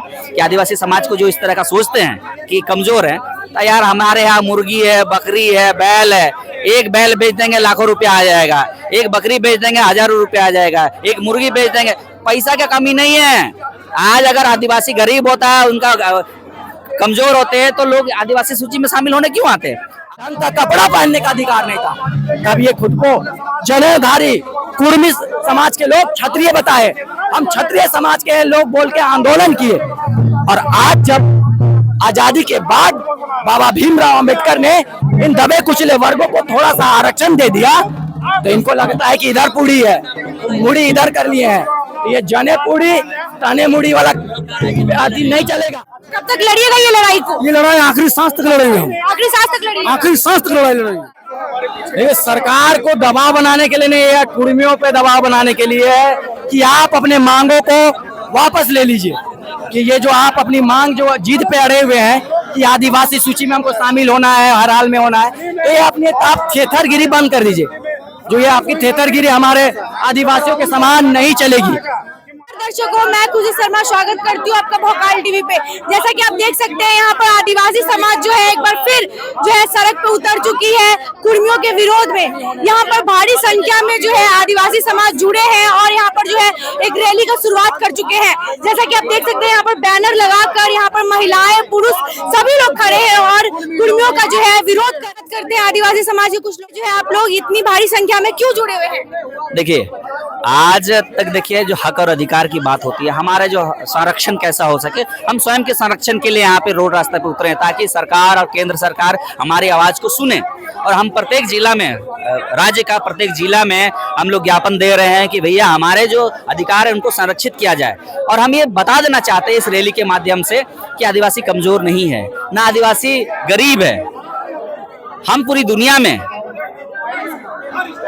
कि आदिवासी समाज को जो इस तरह का सोचते हैं कि कमजोर है, तो यार हमारे यहाँ मुर्गी है, बकरी है, बैल है, एक बैल बेच देंगे लाखों रुपया आ जाएगा, एक बकरी बेच देंगे हजारों रुपया आ जाएगा, एक मुर्गी बेच देंगे, पैसा का कमी नहीं है। आज अगर आदिवासी गरीब होता है, उनका कमजोर होते हैं, तो लोग आदिवासी सूची में शामिल होने क्यों आते हैं? का कपड़ा पहनने का अधिकार नहीं था, तब ये खुद को जनेधारी कुर्मी समाज के लोग क्षत्रिय बताए। हम क्षत्रिय समाज के लोग बोल के आंदोलन किए, और आज जब आजादी के बाद बाबा भीमराव अंबेडकर ने इन दबे कुचले वर्गों को थोड़ा सा आरक्षण दे दिया, तो इनको लगता है कि इधर पूड़ी है, मुड़ी इधर कर लिए हैं। ये जने पूड़ी तने मुड़ी वाला आदि नहीं चलेगा। कब तक लड़िएगा ये लड़ाई को? ये लड़ाई आखिरी सांस तक लड़ेंगे हम, आखिरी सांस तक लड़िएगा? आखिरी सांस तक लड़ाई लड़ेंगे। ये सरकार को दबाव बनाने के लिए नहीं है, कुर्मियों पे दबाव बनाने के लिए है कि आप अपने मांगों को वापस ले लीजिए। कि ये जो आप अपनी मांग जो जीत पे अड़े हुए हैं कि आदिवासी सूची में हमको शामिल होना है, हर हाल में होना है, ये अपने आप थेथरगिरी बंद कर दीजिए। जो ये आपकी थेथरगिरी हमारे आदिवासियों के समान नहीं चलेगी। दर्शकों, मैं खुशी शर्मा स्वागत करती हूँ आपका भोकाल टीवी पे। जैसा कि आप देख सकते हैं, यहाँ पर आदिवासी समाज जो है एक बार फिर जो है सड़क पे उतर चुकी है कुर्मियों के विरोध में। यहाँ पर भारी संख्या में जो है आदिवासी समाज जुड़े हैं और यहाँ पर जो है एक रैली का शुरुआत कर चुके हैं। जैसा कि आप देख सकते हैं, यहाँ पर बैनर लगाकर यहाँ पर महिलाएं, पुरुष सभी लोग खड़े हैं और कुर्मियों का जो है विरोध करते हैं। आदिवासी समाज के कुछ लोग जो है, आप लोग इतनी भारी संख्या में क्यों जुड़े हुए हैं? देखिए, आज तक देखिए जो हक और अधिकार की बात होती है, हमारा जो संरक्षण कैसा हो सके, हम स्वयं के संरक्षण के लिए यहाँ पे रोड रास्ते पे उतरे हैं, ताकि सरकार और केंद्र सरकार हमारी आवाज को सुने। और हम प्रत्येक जिला में, राज्य का प्रत्येक जिला में हम लोग ज्ञापन दे रहे हैं कि भैया हमारे जो अधिकार है उनको संरक्षित किया जाए। और हम ये बता देना चाहते हैं इस रैली के माध्यम से कि आदिवासी कमजोर नहीं है, ना आदिवासी गरीब है। हम पूरी दुनिया में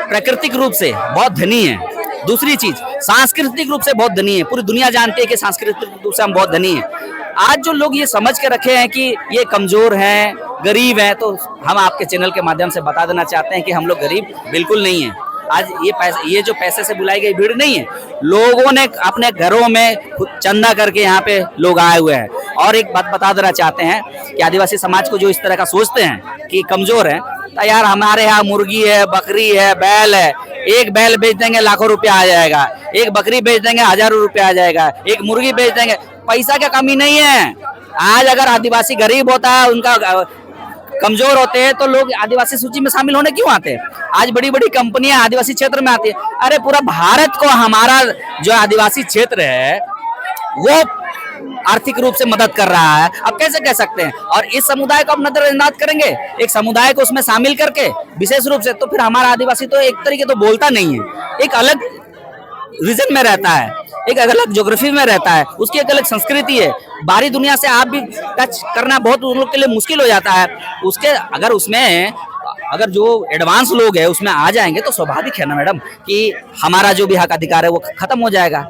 प्राकृतिक रूप से बहुत धनी है। दूसरी चीज, सांस्कृतिक रूप से बहुत धनी है। पूरी दुनिया जानती है कि सांस्कृतिक रूप से हम बहुत धनी हैं। आज जो लोग ये समझ के रखे हैं कि ये कमजोर हैं, गरीब हैं, तो हम आपके चैनल के माध्यम से बता देना चाहते हैं कि हम लोग गरीब बिल्कुल नहीं है। आज ये जो पैसे से बुलाई गई भीड़ नहीं है, लोगों ने अपने घरों में चंदा करके यहाँ पे लोग आए हुए हैं। और एक बात बता देना चाहते हैं कि आदिवासी समाज को जो इस तरह का सोचते हैं कि कमजोर है, तो यार हमारे यहाँ मुर्गी है, बकरी है, बैल है, एक बैल बेच देंगे लाखों रुपया आ जाएगा, एक बकरी बेच देंगे हजारों रुपया आ जाएगा, एक मुर्गी बेच देंगे, पैसा का कमी नहीं है। आज अगर आदिवासी गरीब होता है, उनका कमजोर होते हैं, तो लोग आदिवासी सूची में शामिल होने क्यों आते हैं? आज बड़ी बड़ी कंपनियां आदिवासी क्षेत्र में आती है। अरे पूरा भारत को हमारा जो आदिवासी क्षेत्र है वो आर्थिक रूप से मदद कर रहा है। अब कैसे कह सकते हैं? और इस समुदाय को अब नजरअंदाज करेंगे, एक समुदाय को उसमें शामिल करके विशेष रूप से, तो फिर हमारा आदिवासी तो एक तरीके तो बोलता नहीं है, एक अलग रीजन में रहता है, एक अलग ज्योग्राफी में रहता है, उसकी एक अलग संस्कृति है। बाहरी दुनिया से आप भी टच करना बहुत उन लोग के लिए मुश्किल हो जाता है। उसके अगर जो एडवांस लोग हैं उसमें आ जाएंगे, तो स्वाभाविक है ना मैडम कि हमारा जो भी हक अधिकार है वो खत्म हो जाएगा।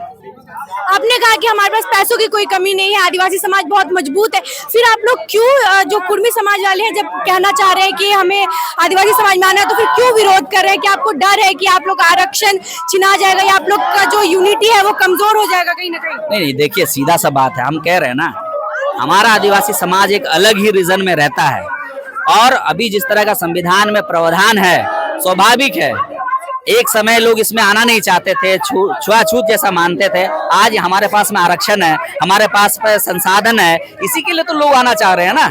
आपने कहा कि हमारे पास पैसों की कोई कमी नहीं है, आदिवासी समाज बहुत मजबूत है, फिर आप लोग क्यों जो कुर्मी समाज वाले हैं जब कहना चाह रहे हैं कि हमें आदिवासी समाज में आना है, तो फिर क्यों विरोध कर रहे हैं? कि आपको डर है कि आप लोग आरक्षण छिना जाएगा या आप लोग का जो यूनिटी है वो कमजोर हो जाएगा कहीं ना कहीं? नहीं, देखिए सीधा सा बात है, हम कह रहे हैं ना, हमारा आदिवासी समाज एक अलग ही रीजन में रहता है। और अभी जिस तरह का संविधान में प्रावधान है, स्वाभाविक है एक समय लोग इसमें आना नहीं चाहते थे, छुआछूत जैसा मानते थे। आज हमारे पास में आरक्षण है, हमारे पास संसाधन है, इसी के लिए तो लोग आना चाह रहे हैं ना,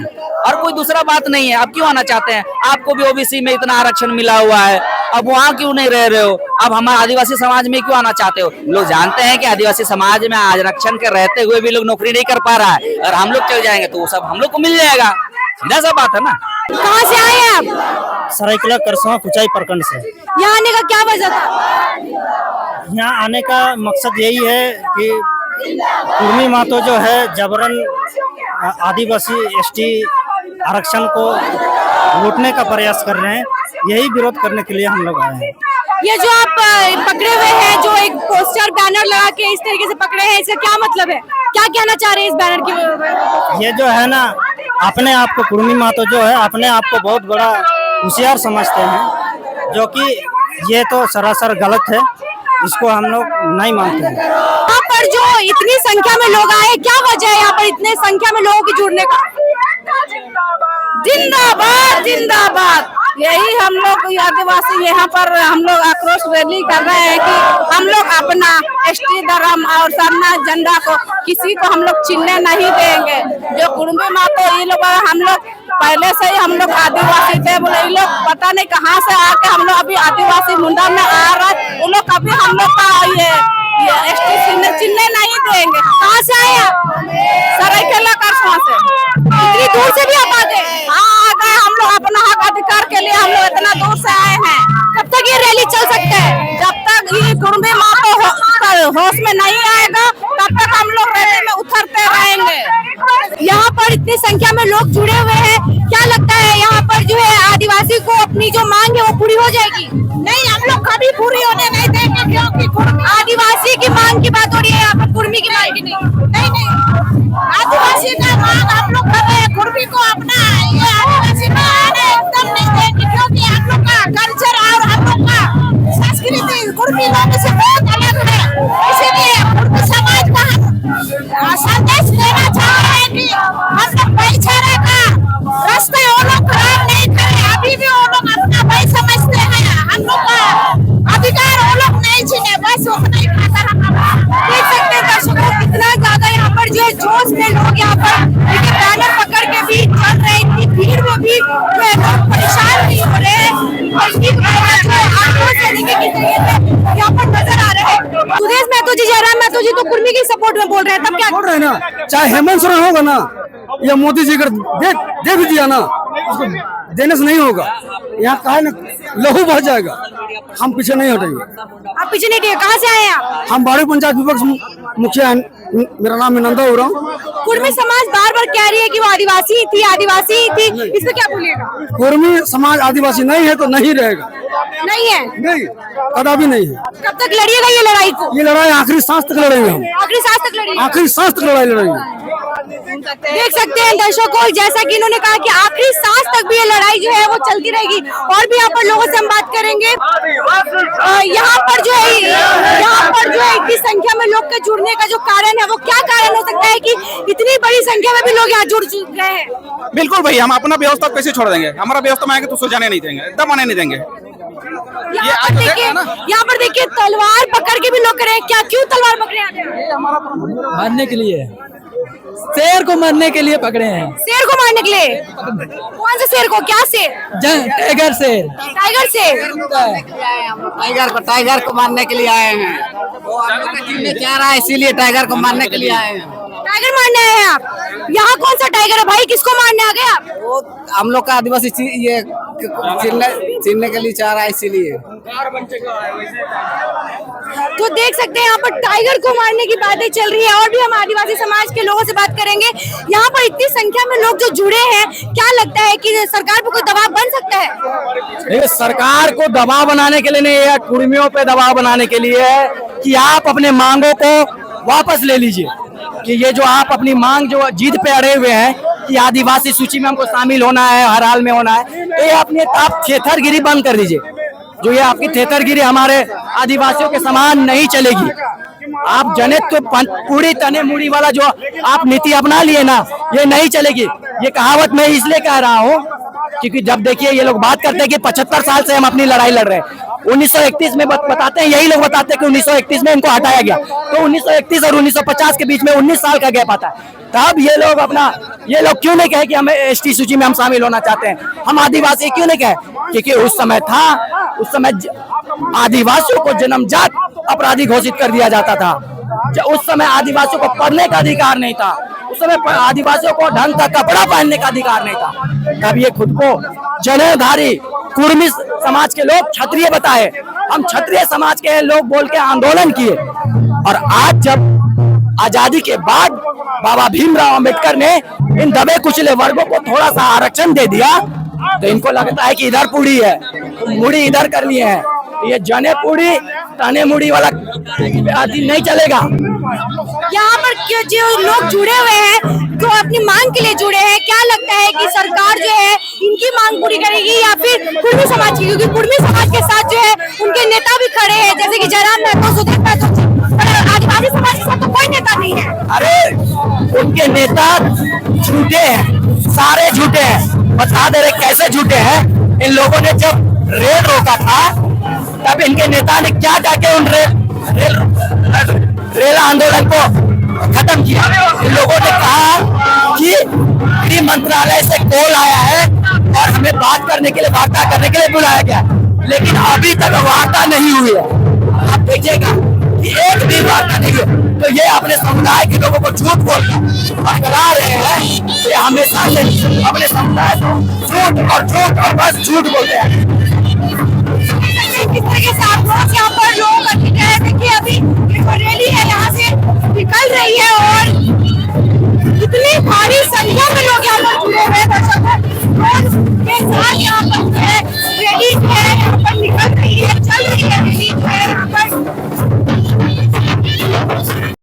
और कोई दूसरा बात नहीं है। अब क्यों आना चाहते हैं? आपको भी ओबीसी में इतना आरक्षण मिला हुआ है, अब वहाँ क्यों नहीं रह रहे हो? अब हमारे आदिवासी समाज में क्यों आना चाहते हो? लोग जानते हैं कि आदिवासी समाज में आरक्षण के रहते हुए भी लोग नौकरी नहीं कर पा रहा है, और हम लोग चल जाएंगे तो वो सब हम लोग को मिल जाएगा। सीधा सा बात है ना। कहाँ से आए हैं आप? सरायकला करसवा कुचाई प्रखंड से। यहाँ आने का क्या वजह था? यहाँ आने का मकसद यही है कि कुर्मी महतो जो है जबरन आदिवासी एसटी आरक्षण को लूटने का प्रयास कर रहे हैं, यही विरोध करने के लिए हम लोग आए हैं। ये जो आप पकड़े हुए हैं, जो एक पोस्टर बैनर लगा के इस तरीके से पकड़े हैं, इसका क्या मतलब है? क्या कहना चाह रहे हैं इस बैनर के? ये जो है ना, अपने आप को कुर्मी महतो जो है अपने आप को बहुत बड़ा होशियार समझते हैं, जो कि ये तो सरासर गलत है, इसको हम लोग नहीं मानते हैं। यहाँ पर पर जो इतनी संख्या में लोग आए, क्या वजह है यहाँ पर इतने संख्या में लोगों के जुड़ने का? जिंदाबाद जिंदाबाद। यही हम लोग आदिवासी यहाँ पर हम लोग आक्रोश रैली कर रहे हैं कि हम लोग अपना एसटी धर्म और सरना झंडा को किसी को हम लोग छीनने नहीं देंगे। जो कुर्मी माँ तो ये लोग हम लोग पहले से ही हम लोग आदिवासी थे, बोले ये लोग पता नहीं कहाँ से आके हम लोग अभी आदिवासी मुंडा में आ रहा है। वो लोग कभी हम लोग का ये एसटी छीनने नहीं देंगे। कहाँ से आए आप? सरायकेला करसवा से। इतनी दूर से भी आप आ गए? हाँ आ गए, हम लोग अपना हक अधिकार के लिए हम लोग इतना दूर से आए हैं। कब तक ये रैली चल सकता है? जब तक ये कुर्मी माँ को होश में नहीं आएगा तब तक हम लोग रैली में उतरते रहेंगे। यहाँ पर इतनी संख्या में लोग जुड़े हुए हैं, क्या लगता है यहाँ पर जो है आदिवासी को अपनी जो मांग है वो पूरी हो जाएगी? नहीं, हम लोग कभी पूरी होने नहीं देंगे, क्योंकि आदिवासी की मांग की बात हो रही है यहाँ पर, कुर्मी की मांग की नहीं। आदिवासी का मांग हम लोग कर रहे हैं। कुर्मी को अपना ये आदिवासी में आने एकदम नहीं देंगे, क्योंकि हम लोग का कल्चर और हम लोग का संस्कृति कुर्मी लोगों से बहुत अलग है। इसीलिए कुर्मी समाज का हम संदेश देना चाह रहे हैं कि हम लोग भाईचारे का रास्ते वो लोग खराब नहीं करें। अभी भी वो लोग अपना भाई समझते हैं, हम लोग का अधिकार वो लोग नहीं छीने, बस उतना ही खातर हम देख सकते हैं दर्शकों कितना ज्यादा यहाँ पर जो है जोश में लोग यहाँ पर देखिए बैनर पकड़ के भी चल रहे हैं। इतनी भीड़ में भी जो है लोग परेशान नहीं हो रहे हैं और इसकी जो है आक्रोश देने के जरिए यहाँ पर नजर आ रहे हैं। सुदेश महतो जी, जयराम महतो जी तो कुर्मी के सपोर्ट में बोल रहे हैं, तब क्या बोल रहे हैं ना, चाहे हेमंत सोरेन होगा ना या मोदी जी अगर दे भी दिया ना, उसको देने से नहीं होगा। यहाँ कहा ना लहू बह जाएगा, हम पीछे नहीं हटेंगे। आप पीछे नहीं टिके? कहाँ से आए हैं आप? हम बाड़ी पंचायत विपक्ष मुखिया हैं, मेरा नाम नंदा हो रहा हूँ। कुर्मी समाज बार बार कह रही है कि वो आदिवासी थी, इस पे क्या बोलिएगा? कुर्मी समाज आदिवासी नहीं है तो नहीं रहेगा, नहीं है, नहीं कदापि नहीं है। कब तक लड़िएगा ये लड़ाई को? ये लड़ाई आखिरी सांस तक लड़ेंगे हम, आखिरी सांस तक लड़िएगा? आखिरी सांस तक लड़ाई लड़ेंगे। देख सकते हैं दर्शकों, जैसा कि इन्होंने कहा कि आखिरी सांस तक भी ये लड़ाई जो है वो चलती रहेगी। और भी यहाँ पर लोगों से हम बात करेंगे। यहाँ पर जो है इतनी संख्या में लोग के जुड़ने का जो कारण है वो क्या कारण हो सकता है कि इतनी बड़ी संख्या में भी लोग यहाँ जुड़ गए हैं? बिल्कुल भाई, हम अपना व्यवस्था कैसे छोड़ देंगे? हमारा व्यवस्था में आएंगे तो उसको जाने नहीं देंगे, एकदम आने नहीं देंगे। यहाँ पर देखिए तलवार पकड़ के भी लोग कर रहे हैं। क्या, क्यों तलवार पकड़े हैं? मारने के लिए, शेर को मारने के लिए पकड़े हैं। शेर को मारने के लिए? कौन से शेर को? क्या शेर? टाइगर शेर। टाइगर शेर? टाइगर को मारने के लिए आए हैं। वो क्या रहा है, इसीलिए टाइगर को मारने के लिए आए हैं। टाइगर मारने आए हैं आप? यहाँ कौन सा टाइगर है भाई, किसको मारने आ गए आप? वो हम लोग का आदिवासी ये छीनने के लिए चाह रहा है, इसीलिए। तो देख सकते हैं यहाँ पर टाइगर को मारने की बातें चल रही है। और भी हम आदिवासी समाज के लोगों से बात करेंगे। यहाँ पर इतनी संख्या में लोग जो जुड़े हैं, क्या लगता है कि सरकार पर कोई दबाव बन सकता है? सरकार को दबाव बनाने के लिए नहीं है, कुर्मियों पे दबाव बनाने के लिए है कि आप अपने मांगों को वापस ले लीजिए। कि ये जो आप अपनी मांग जो जिद पे अड़े हुए हैं कि आदिवासी सूची में हमको शामिल होना है, हर हाल में होना है, तो ये अपनी आप थेथरगिरी बंद कर दीजिए। जो ये आपकी थेथरगिरी हमारे आदिवासियों के समान नहीं चलेगी। आप जनित तो पूरी तने मुड़ी वाला जो आप नीति अपना लिए ना, ये नहीं चलेगी। ये कहावत मैं इसलिए कह रहा हूँ क्योंकि जब देखिए ये लोग बात करते हैं कि 75 साल से हम अपनी लड़ाई लड़ रहे हैं, 1931 में बताते हैं, यही लोग बताते हैं कि 1931 में इनको हटाया गया, तो 1931 और 1950 के बीच में 19 साल का गैप आता है। तब ये लोग क्यों नहीं कहे कि हमें एसटी सूची में हम शामिल होना चाहते हैं, हम आदिवासी क्यों नहीं कहे? क्योंकि उस समय आदिवासियों को जन्मजात अपराधी घोषित कर दिया जाता था। उस समय आदिवासियों को पढ़ने का अधिकार नहीं था, उस समय आदिवासियों को ढंग का कपड़ा पहनने का अधिकार नहीं था। तब ये खुद को जनेधारी कुर्मी समाज के लोग क्षत्रिय बताए, हम क्षत्रिय समाज के लोग बोल के आंदोलन किए। और आज जब आजादी के बाद बाबा भीमराव अंबेडकर ने इन दबे कुचले वर्गों को थोड़ा सा आरक्षण दे दिया, तो इनको लगता है कि इधर पूरी है, मुड़ी इधर कर लिए हैं। ये जने पूरी तने मुड़ी वाला नहीं चलेगा। यहाँ पर जो लोग जुड़े हुए हैं, जो अपनी मांग के लिए जुड़े हैं, क्या लगता है कि सरकार जो है इनकी मांग पूरी करेगी या फिर कुर्मी समाज की? क्योंकि कुर्मी समाज के साथ जो है उनके नेता भी खड़े हैं, जैसे कि जयराम महतो, सुदेश महतो, आदिवासी समाज के साथ तो नहीं है? अरे उनके नेता झूठे हैं, सारे झूठे हैं। बता दे रहे कैसे झूठे हैं। इन लोगों ने जब रेल रोका था तब इनके नेता ने क्या जाके उन रेल आंदोलन को खत्म किया। इन लोगों ने कहा कि गृह मंत्रालय से कॉल आया है और हमें बात करने के लिए, वार्ता करने के लिए बुलाया गया, लेकिन अभी तक वार्ता नहीं हुई है। आप देखिएगा कि एक भी वार्ता नहीं हुई। तो ये अपने समुदाय के लोगों को झूठ बोलकर बरकरार रहे हैं। ये हमेशा से अपने समुदाय को झूठ और बस झूठ बोलते हैं। किस तरह के साथ यहाँ पर लोग इकट्ठे हैं। देखिए अभी एक रैली है यहाँ से निकल रही है।